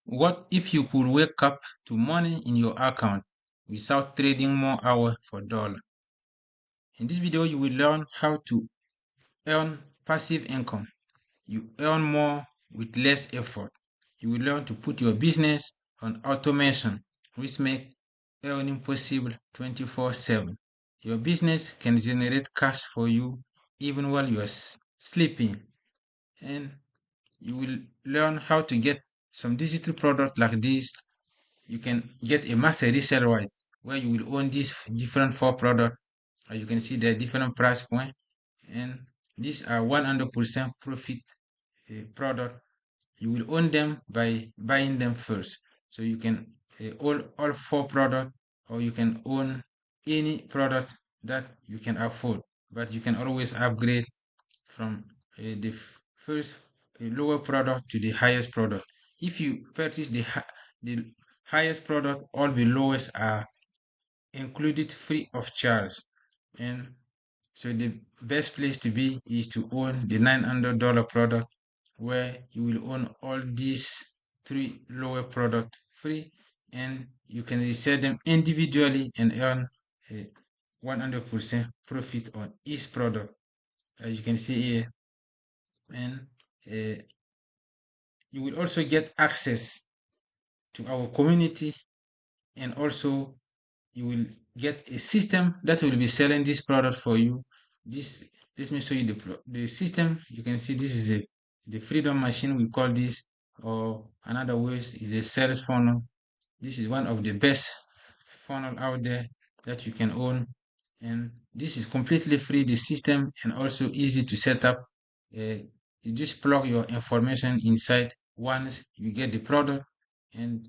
What if you could wake up to money in your account without trading more hours for dollar? In this video, you will learn how to earn passive income. You earn more with less effort. You will learn to put your business on automation, which make earning possible 24/7. Your business can generate cash for you even while you are sleeping. And you will learn how to get some digital product like this. You can get a master resale right where you will own these different four products. As you can see, there are different price points, and these are 100% profit product. You will own them by buying them first. So you can all four products, or you can own any product that you can afford, but you can always upgrade from the first lower product to the highest product. If you purchase the highest product, all the lowest are included free of charge. And so the best place to be is to own the $900 product, where you will own all these three lower product free, and you can resell them individually and earn a 100% profit on each product, as you can see here. And uh, you will also get access to our community, and also you will get a system that will be selling this product for you. This Let me show you the system. You can see this is the freedom machine, we call this, or another ways is a sales funnel. This is one of the best funnel out there that you can own, and this is completely free, the system, and also easy to set up. You just plug your information inside. Once you get the product, and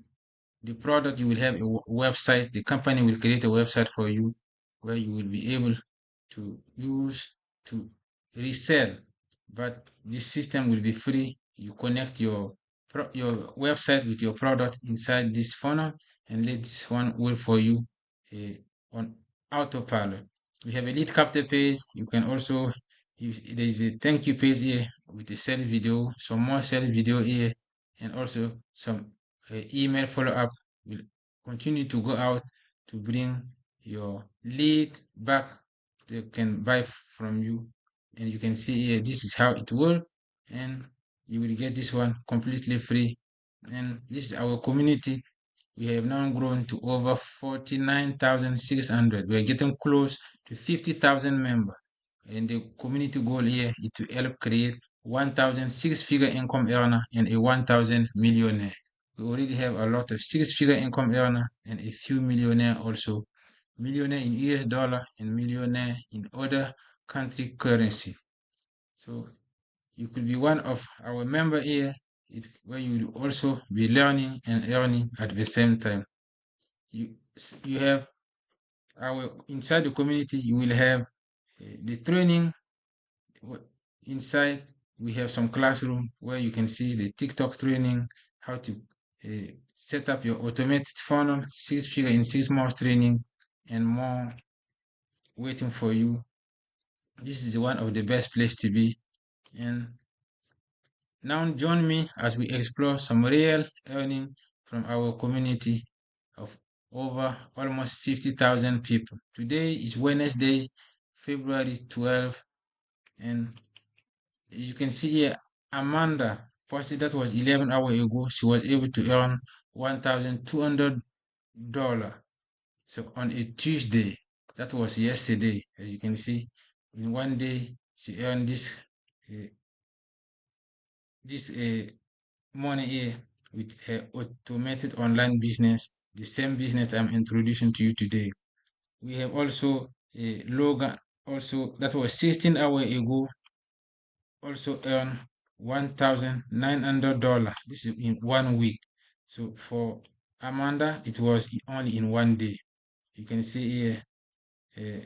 the product, you will have a website. The company will create a website for you where you will be able to use to resell, but this system will be free. You connect your website with your product inside this funnel, and let this one work for you uh, on autopilot. We have a lead capture page. You can also use, there is a thank you page here with a sales video, some more sales video here, and also some email follow-up will continue to go out to bring your lead back. They can buy from you, and you can see here this is how it works, and you will get this one completely free. And this is our community. We have now grown to over 49,600. We're getting close to 50,000 members, and the community goal here is to help create 1,000 six-figure income earner and a 1,000 millionaire. We already have a lot of six-figure income earner and a few millionaire also. Millionaire in US dollar and millionaire in other country currency. So you could be one of our member here, where you will also be learning and earning at the same time. You have inside the community, you will have the training. Inside, we have some classroom where you can see the TikTok training, how to set up your automated funnel, 6-figure in 6 months training, and more waiting for you. This is one of the best place to be. And now join me as we explore some real earning from our community of over almost 50,000 people. Today is Wednesday, February 12th, and you can see here Amanda posted that was 11 hours ago. She was able to earn $1,200. So on a Tuesday, that was yesterday. As you can see, in one day she earned uh, this money here with her automated online business, the same business I'm introducing to you today. We have also Logan, also that was 16 hours ago, also earned $1,900. This is in one week. So for Amanda, it was only in one day. You can see here.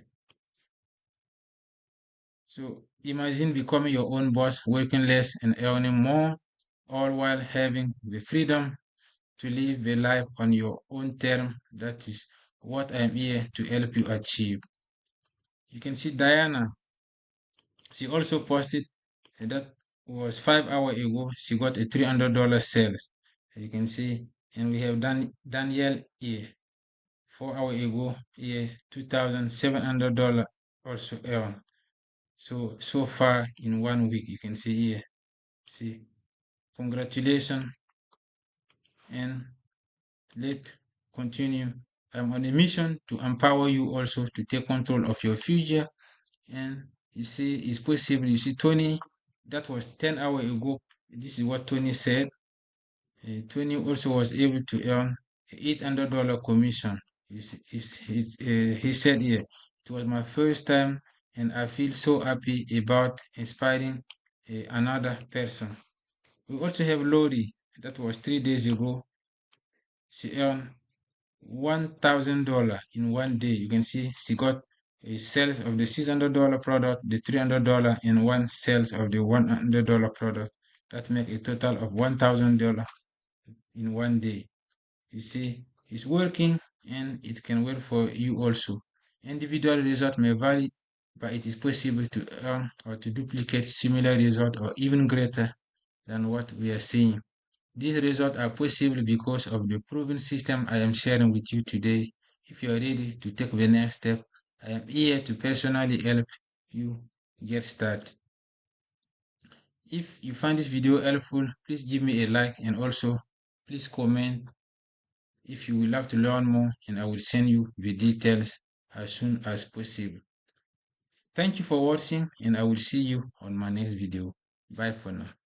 So imagine becoming your own boss, working less and earning more, all while having the freedom to live a life on your own term. That is what I'm here to help you achieve. You can see Diana. She also posted that was 5 hours ago. She got a $300 sales. as you can see. And we have Daniel here, 4 hours ago here, $2,700 also earned. So far in 1 week, you can see here. See, congratulations, and let's continue. I'm on a mission to empower you also to take control of your future. And you see, it's possible. You see, Tony, that was 10 hours ago. This is what Tony said. Tony also was able to earn $800 commission. You see, he said here, it was my first time and I feel so happy about inspiring another person. We also have Lori, that was 3 days ago. She earned $1,000 in 1 day. You can see she got a sales of the $600 product, the $300, and one sales of the $100 product. That make a total of $1,000 in 1 day. You see, it's working and it can work for you also. Individual result may vary, but it is possible to earn or to duplicate similar result or even greater than what we are seeing. These results are possible because of the proven system I am sharing with you today. If you are ready to take the next step, I am here to personally help you get started. If you find this video helpful, please give me a like, and also please comment if you would like to learn more, and I will send you the details as soon as possible. Thank you for watching, and I will see you on my next video. Bye for now.